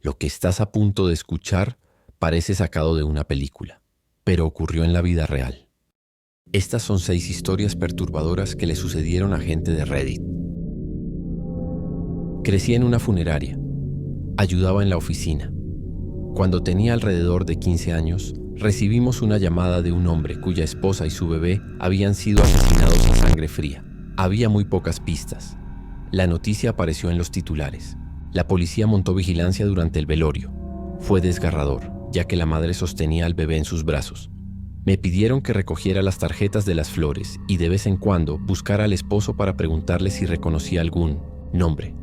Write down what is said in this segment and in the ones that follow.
Lo que estás a punto de escuchar parece sacado de una película, pero ocurrió en la vida real. Estas son 6 historias perturbadoras que le sucedieron a gente de Reddit. Crecí en una funeraria. Ayudaba en la oficina. Cuando tenía alrededor de 15 años, recibimos una llamada de un hombre cuya esposa y su bebé habían sido asesinados a sangre fría. Había muy pocas pistas. La noticia apareció en los titulares. La policía montó vigilancia durante el velorio. Fue desgarrador, ya que la madre sostenía al bebé en sus brazos. Me pidieron que recogiera las tarjetas de las flores y de vez en cuando buscara al esposo para preguntarle si reconocía algún nombre.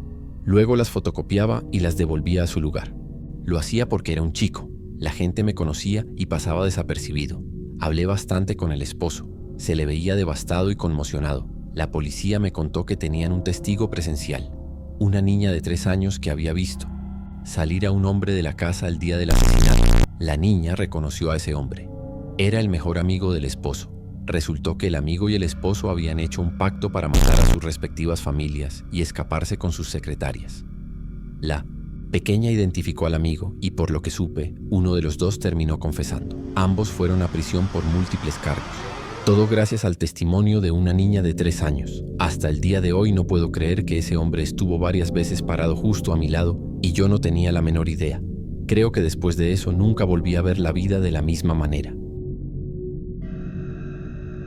Luego las fotocopiaba y las devolvía a su lugar. Lo hacía porque era un chico. La gente me conocía y pasaba desapercibido. Hablé bastante con el esposo. Se le veía devastado y conmocionado. La policía me contó que tenían un testigo presencial, una niña de 3 años que había visto salir a un hombre de la casa el día del asesinato. La niña reconoció a ese hombre. Era el mejor amigo del esposo. Resultó que el amigo y el esposo habían hecho un pacto para matar a sus respectivas familias y escaparse con sus secretarias. La pequeña identificó al amigo y, por lo que supe, uno de los dos terminó confesando. Ambos fueron a prisión por múltiples cargos. Todo gracias al testimonio de una niña de 3 años. Hasta el día de hoy no puedo creer que ese hombre estuvo varias veces parado justo a mi lado y yo no tenía la menor idea. Creo que después de eso nunca volví a ver la vida de la misma manera.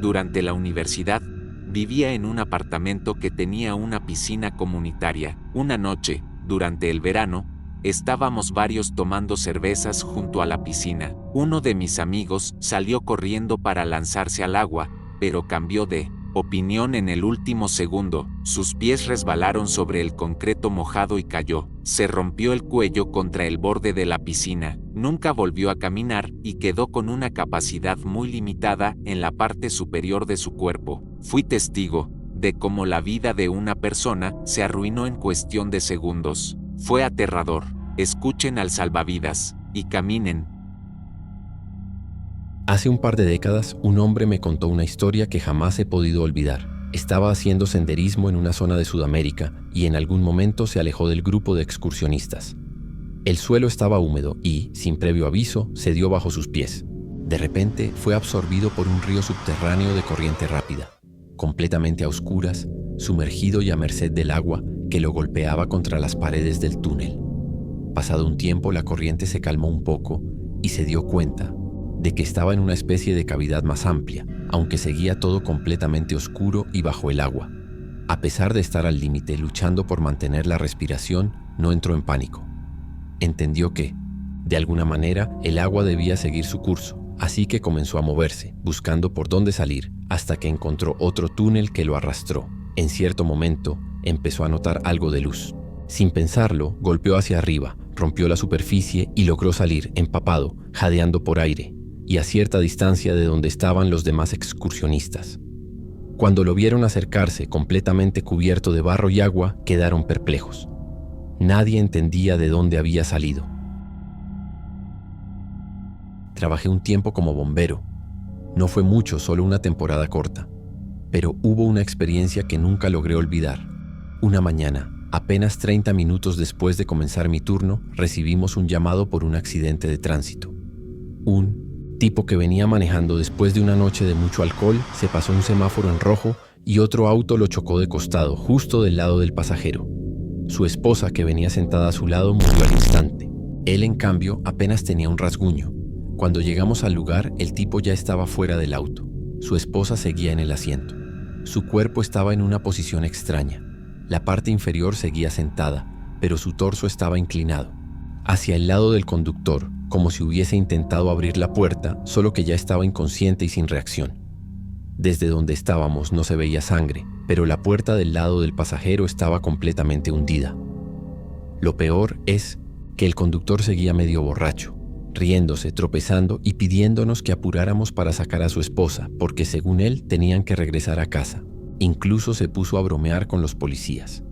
Durante la universidad, vivía en un apartamento que tenía una piscina comunitaria. Una noche, durante el verano, estábamos varios tomando cervezas junto a la piscina. Uno de mis amigos salió corriendo para lanzarse al agua, pero cambió de opinión en el último segundo. Sus pies resbalaron sobre el concreto mojado y cayó. Se rompió el cuello contra el borde de la piscina. Nunca volvió a caminar y quedó con una capacidad muy limitada en la parte superior de su cuerpo. Fui testigo de cómo la vida de una persona se arruinó en cuestión de segundos. Fue aterrador. Escuchen al salvavidas y caminen. Hace un par de décadas, un hombre me contó una historia que jamás he podido olvidar. Estaba haciendo senderismo en una zona de Sudamérica y en algún momento se alejó del grupo de excursionistas. El suelo estaba húmedo y, sin previo aviso, se dio bajo sus pies. De repente, fue absorbido por un río subterráneo de corriente rápida, completamente a oscuras, sumergido y a merced del agua que lo golpeaba contra las paredes del túnel. Pasado un tiempo, la corriente se calmó un poco y se dio cuenta de que estaba en una especie de cavidad más amplia, aunque seguía todo completamente oscuro y bajo el agua. A pesar de estar al límite luchando por mantener la respiración, no entró en pánico. Entendió que, de alguna manera, el agua debía seguir su curso, así que comenzó a moverse, buscando por dónde salir, hasta que encontró otro túnel que lo arrastró. En cierto momento, empezó a notar algo de luz. Sin pensarlo, golpeó hacia arriba, rompió la superficie y logró salir, empapado, jadeando por aire, y a cierta distancia de donde estaban los demás excursionistas. Cuando lo vieron acercarse, completamente cubierto de barro y agua, quedaron perplejos. Nadie entendía de dónde había salido. Trabajé un tiempo como bombero. No fue mucho, solo una temporada corta. Pero hubo una experiencia que nunca logré olvidar. Una mañana, apenas 30 minutos después de comenzar mi turno, recibimos un llamado por un accidente de tránsito. Un tipo que venía manejando después de una noche de mucho alcohol se pasó un semáforo en rojo y otro auto lo chocó de costado, justo del lado del pasajero. Su esposa, que venía sentada a su lado, murió al instante. Él, en cambio, apenas tenía un rasguño. Cuando llegamos al lugar, el tipo ya estaba fuera del auto. Su esposa seguía en el asiento. Su cuerpo estaba en una posición extraña. La parte inferior seguía sentada, pero su torso estaba inclinado hacia el lado del conductor, como si hubiese intentado abrir la puerta, solo que ya estaba inconsciente y sin reacción. Desde donde estábamos no se veía sangre, pero la puerta del lado del pasajero estaba completamente hundida. Lo peor es que el conductor seguía medio borracho, riéndose, tropezando y pidiéndonos que apuráramos para sacar a su esposa, porque según él tenían que regresar a casa. Incluso se puso a bromear con los policías.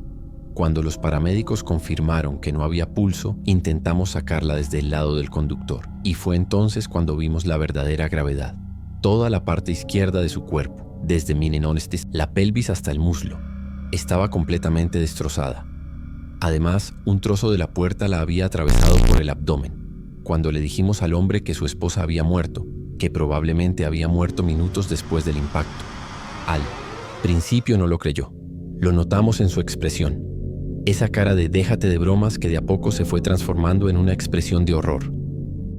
Cuando los paramédicos confirmaron que no había pulso, intentamos sacarla desde el lado del conductor, y fue entonces cuando vimos la verdadera gravedad. Toda la parte izquierda de su cuerpo, desde la pelvis hasta el muslo, estaba completamente destrozada. Además, un trozo de la puerta la había atravesado por el abdomen. Cuando le dijimos al hombre que su esposa había muerto, que probablemente había muerto minutos después del impacto, al principio no lo creyó. Lo notamos en su expresión. Esa cara de déjate de bromas que de a poco se fue transformando en una expresión de horror.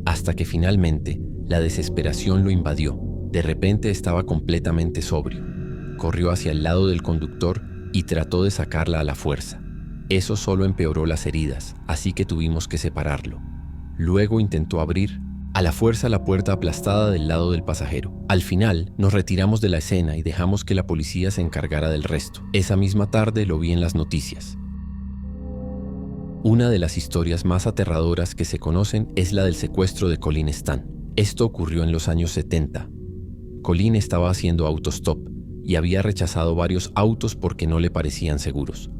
Hasta que finalmente la desesperación lo invadió. De repente estaba completamente sobrio. Corrió hacia el lado del conductor y trató de sacarla a la fuerza. Eso solo empeoró las heridas, así que tuvimos que separarlo. Luego intentó abrir a la fuerza la puerta aplastada del lado del pasajero. Al final, nos retiramos de la escena y dejamos que la policía se encargara del resto. Esa misma tarde lo vi en las noticias. Una de las historias más aterradoras que se conocen es la del secuestro de Colin Stan. Esto ocurrió en los años 70. Colin estaba haciendo autostop y había rechazado varios autos porque no le parecían seguros.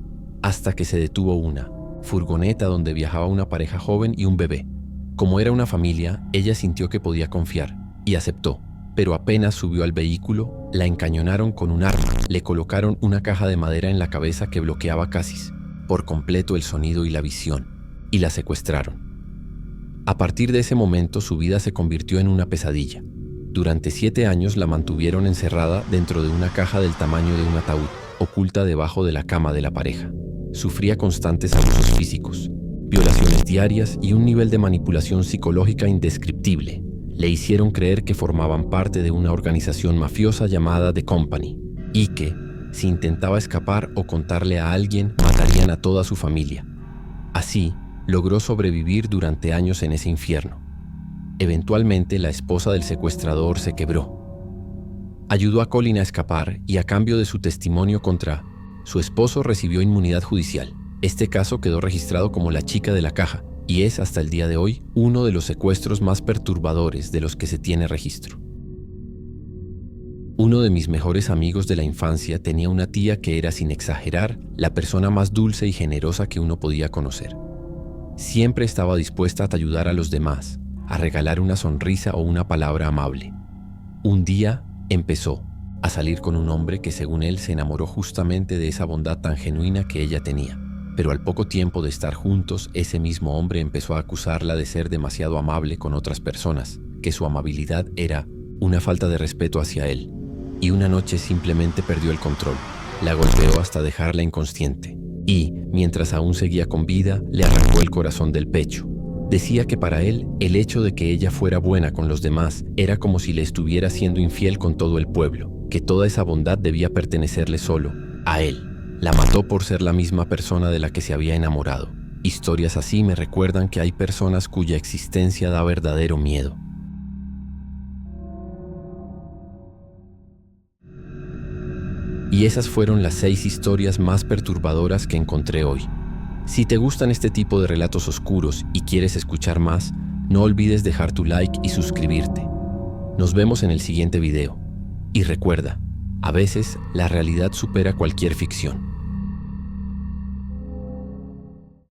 Hasta que se detuvo una furgoneta donde viajaba una pareja joven y un bebé. Como era una familia, ella sintió que podía confiar y aceptó. Pero apenas subió al vehículo, la encañonaron con un arma. Le colocaron una caja de madera en la cabeza que bloqueaba casi por completo el sonido y la visión, y la secuestraron. A partir de ese momento, su vida se convirtió en una pesadilla. Durante 7 años la mantuvieron encerrada dentro de una caja del tamaño de un ataúd, oculta debajo de la cama de la pareja. Sufría constantes abusos físicos, violaciones diarias y un nivel de manipulación psicológica indescriptible. Le hicieron creer que formaban parte de una organización mafiosa llamada The Company y que, si intentaba escapar o contarle a alguien, matarían a toda su familia. Así, logró sobrevivir durante años en ese infierno. Eventualmente, la esposa del secuestrador se quebró. Ayudó a Colin a escapar y a cambio de su testimonio contra su esposo recibió inmunidad judicial. Este caso quedó registrado como la chica de la caja y es hasta el día de hoy uno de los secuestros más perturbadores de los que se tiene registro. Uno de mis mejores amigos de la infancia tenía una tía que era, sin exagerar, la persona más dulce y generosa que uno podía conocer. Siempre estaba dispuesta a ayudar a los demás, a regalar una sonrisa o una palabra amable. Un día empezó a salir con un hombre que, según él, se enamoró justamente de esa bondad tan genuina que ella tenía. Pero al poco tiempo de estar juntos, ese mismo hombre empezó a acusarla de ser demasiado amable con otras personas, que su amabilidad era una falta de respeto hacia él. Y una noche simplemente perdió el control. La golpeó hasta dejarla inconsciente. Y, mientras aún seguía con vida, le arrancó el corazón del pecho. Decía que para él, el hecho de que ella fuera buena con los demás era como si le estuviera siendo infiel con todo el pueblo, que toda esa bondad debía pertenecerle solo a él. La mató por ser la misma persona de la que se había enamorado. Historias así me recuerdan que hay personas cuya existencia da verdadero miedo. Y esas fueron las 6 historias más perturbadoras que encontré hoy. Si te gustan este tipo de relatos oscuros y quieres escuchar más, no olvides dejar tu like y suscribirte. Nos vemos en el siguiente video. Y recuerda, a veces la realidad supera cualquier ficción.